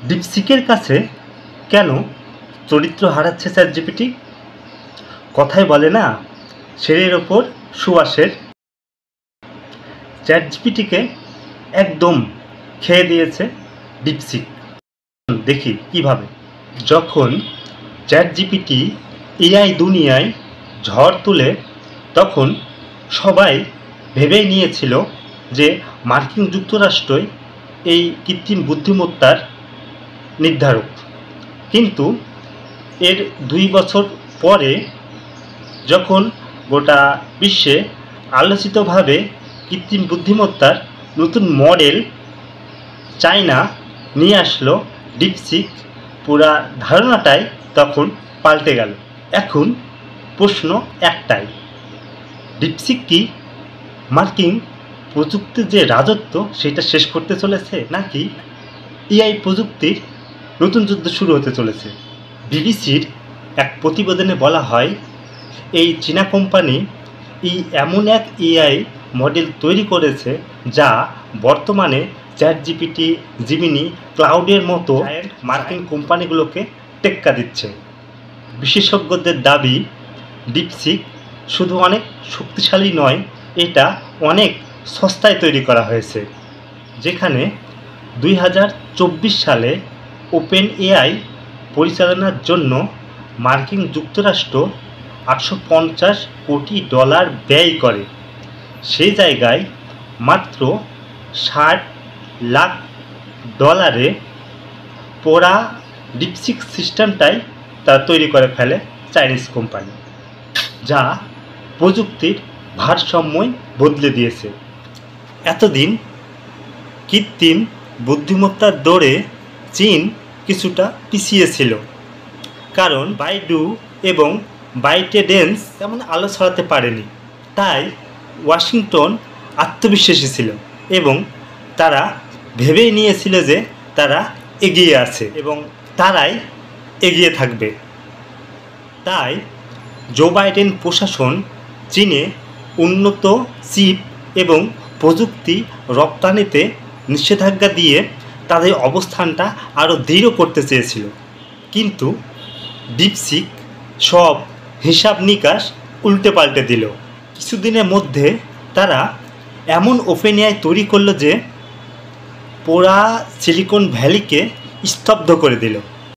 ডিপসিকের কাছে কেন চরিত্র হারাচ্ছে চ্যাটজিপিটি? কথায় বলে না, শেরের ওপর সুবাসের। চ্যাটজিপিটিকে একদম খেয়ে দিয়েছে ডিপসিক। দেখি কিভাবে। যখন চ্যাটজিপিটি এআই দুনিয়ায় ঝড় তুলে, তখন সবাই ভেবেই নিয়েছিল যে মার্কিন যুক্তরাষ্ট্রই এই কৃত্রিম বুদ্ধিমত্তার নির্ধারক। কিন্তু এর 2 বছর পরে যখন গোটা বিশ্বে আলোচিতভাবে কৃত্রিম বুদ্ধিমত্তার নতুন মডেল চায়না নিয়ে আসলো ডিপসিক, পুরা ধারণাটাই তখন পাল্টে গেল। এখন প্রশ্ন একটাই, ডিপসিক কি মার্কিন প্রযুক্তির যে রাজত্ব সেটা শেষ করতে চলেছে, নাকি এআই প্রযুক্তির নতুন যুদ্ধ শুরু হতে চলেছে? বিবিসির এক প্রতিবেদনে বলা হয়, এই চীনা কোম্পানি এমন এক এআই মডেল তৈরি করেছে যা বর্তমানে চ্যাটজিপিটি, জিমিনি, ক্লাউডের মতো মার্কিন কোম্পানিগুলোকে টেক্কা দিচ্ছে। বিশেষজ্ঞদের দাবি, ডিপসিক শুধু অনেক শক্তিশালী নয়, এটা অনেক সস্তায় তৈরি করা হয়েছে। যেখানে 2024 সালে ওপেন এআই পরিচালনার জন্য মার্কিন যুক্তরাষ্ট্র $850 কোটি ব্যয় করে, সেই জায়গায় মাত্র $60 লাখ পোড়া ডিপসিক সিস্টেমটাই তারা তৈরি করে ফেলে চাইনিজ কোম্পানি, যা প্রযুক্তির ভারসাম্যই বদলে দিয়েছে। এতদিন কৃত্রিম বুদ্ধিমত্তার দৌড়ে চীন কিছুটা পিছিয়ে ছিল, কারণ বাইডু এবং বাইটেডেন্স তেমন আলো ছড়াতে পারেনি। তাই ওয়াশিংটন আত্মবিশ্বাসী ছিল এবং তারা ভেবেই নিয়েছিল যে তারা এগিয়ে আছে এবং তারাই এগিয়ে থাকবে। তাই জো বাইডেন প্রশাসন চীনে উন্নত চিপ এবং প্রযুক্তি রপ্তানিতে নিষেধাজ্ঞা দিয়ে তাদের অবস্থানটা আরও দৃঢ় করতে চেয়েছিল। কিন্তু ডিপসিক সব হিসাব নিকাশ উল্টে পাল্টে দিল। কিছুদিনের মধ্যে তারা এমন ওপেন এআই তৈরি করলো যে পুরা সিলিকন ভ্যালিকে স্তব্ধ করে দিল।